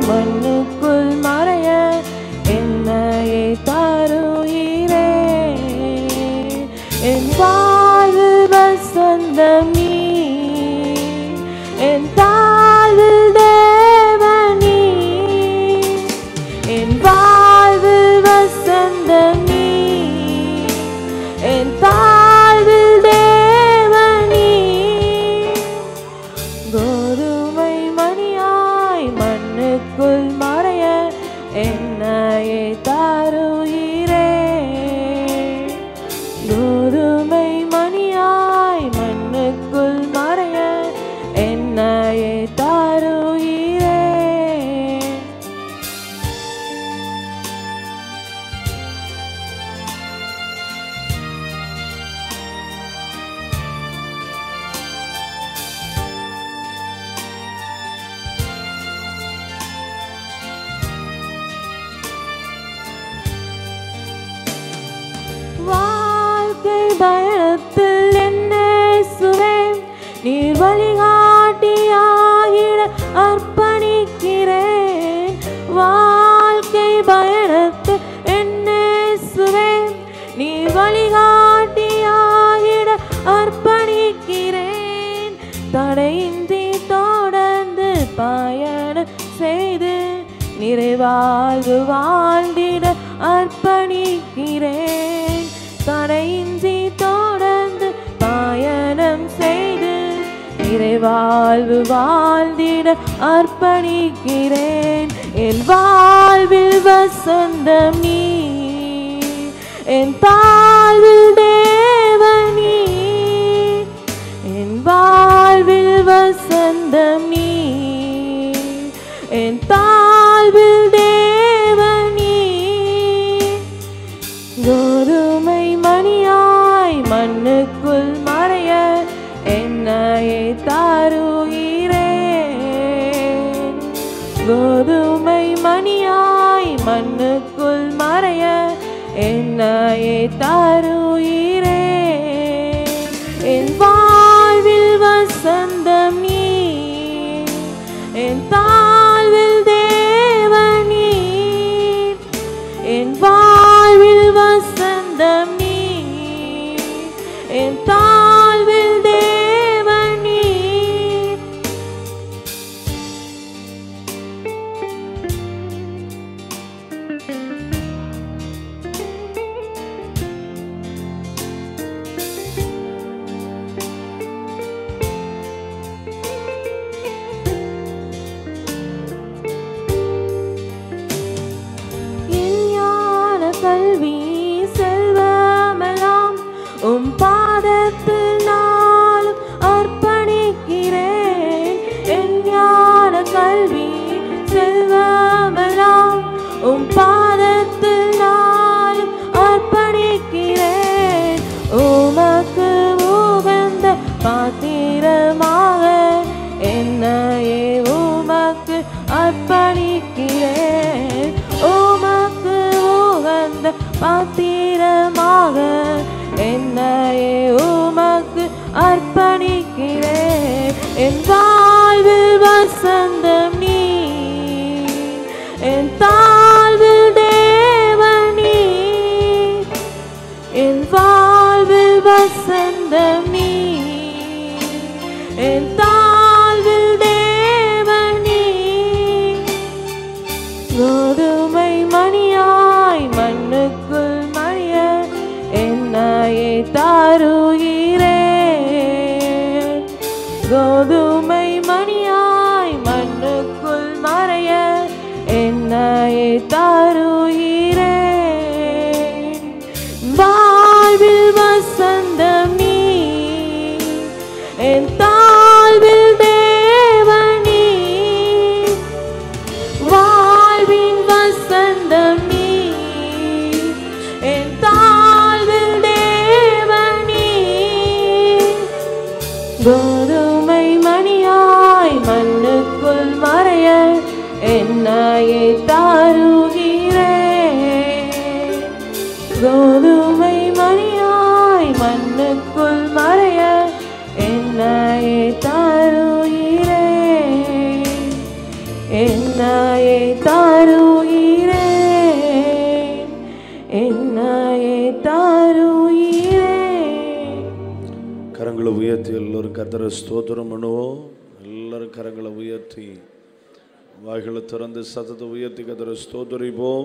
மண்ணுக்குள் மறைய என்னையே தருகிறே என் வாழ்வு வசந்தம் நீ என் தாழ்வு தேவனீ என் வாழ்வு வசந்தம் நீ என் தாழ்வு தேவனீ கோதுமை மணியாய் மண்ணுக்குள் மறைய என்னையே தருகிறே கோதுமை மணியாய் மண்ணுக்குள் மறைய என்னையே தருகிறே வாழ்க்கை பயணத்தில் என்னை சுவேன் நீர் வழிகாட்டியாகிட அர்ப்பணிக்கிறேன் வாழ்க்கை பயணத்தில் என்னை சுவேன் நீர் வழிகாட்டியாகிட அர்ப்பணிக்கிறேன் தடையின்றி தொடர்ந்து பயணம் செய்து நிறைவாழ்வு வாழ்ந்திட அர்ப்பணிக்கிறேன் தடையின்றி தொடர்ந்து பயணம் செய்து நிறைவாழ்வு வாழ்ந்திட அர்ப்பணிக்கிறேன் என் வாழ்வில் வசந்தம் நீ என் தாழ்வில் தேவனீ என் வாழ்வில் வசந்தம் நீ என் தாழ்வில் தேவனீ கோதுமை மணியாய் மண்ணுக்குள் மறைய என்னையே தருகிறேன் கோதுமை மணியாய் மண்ணுக்குள் மறைய என்னையே தருகிறேன் என் வாழ்வில் வசந்தம் நீ என் தாழ்வில் தேவனீ என் வாழ்வில் வசந்தம் நீ என் தாழ்வில் தேவனீ கல்வி செல்வமெல்லாம் உம் பாதத்தில் நாளும் அர்ப்பணிக்கிறேன் என் ஞான கல்வி செல்வமெல்லாம் உம் பாதத்தில் நாளும் அர்ப்பணிக்கிறேன் உமக்கு உகந்த பாத்திரமாக என்னையே உமக்கு அர்ப்பணிக்கிறேன் உமக்கு உகந்த பாத்திரமாக என்னையே உமக்கு அர்ப்பணிக்கிறேன் என் வாழ்வில் வசந்தம் நீ என் தாழ்வில் தேவனீ என் வாழ்வில் வசந்தம் நீ என் தாழ்வில் தேவனீ கோதுமை மணியாய் மண்ணுக்குள் மறைய என்னையே தருகிறேன் கோதுமை மணியாய் மண்ணுக்குள் மறைய என்னையே தருகிறேன் வாழ்வில் வசந்தம் நீ என் தாழ்வில் தேவனீ வாழ்வில் என்னையே தாருகிறேன். கோதுமை மணியாய் மண்ணுக்குள் மறைய என்னையே தாருகிறேன். என்னையே தாருகிறேன். என்னையே தாருகிறேன். கரங்களை உயர்த்தி எல்லோரும் கர்த்தரை ஸ்தோத்திரம் பண்ணுவோம். எல்லாரும் கரங்களை உயர்த்தி வாய்களை திறந்து சத்தத்தை உயர்த்தி கர்த்தரை ஸ்தோத்திரிப்போம்.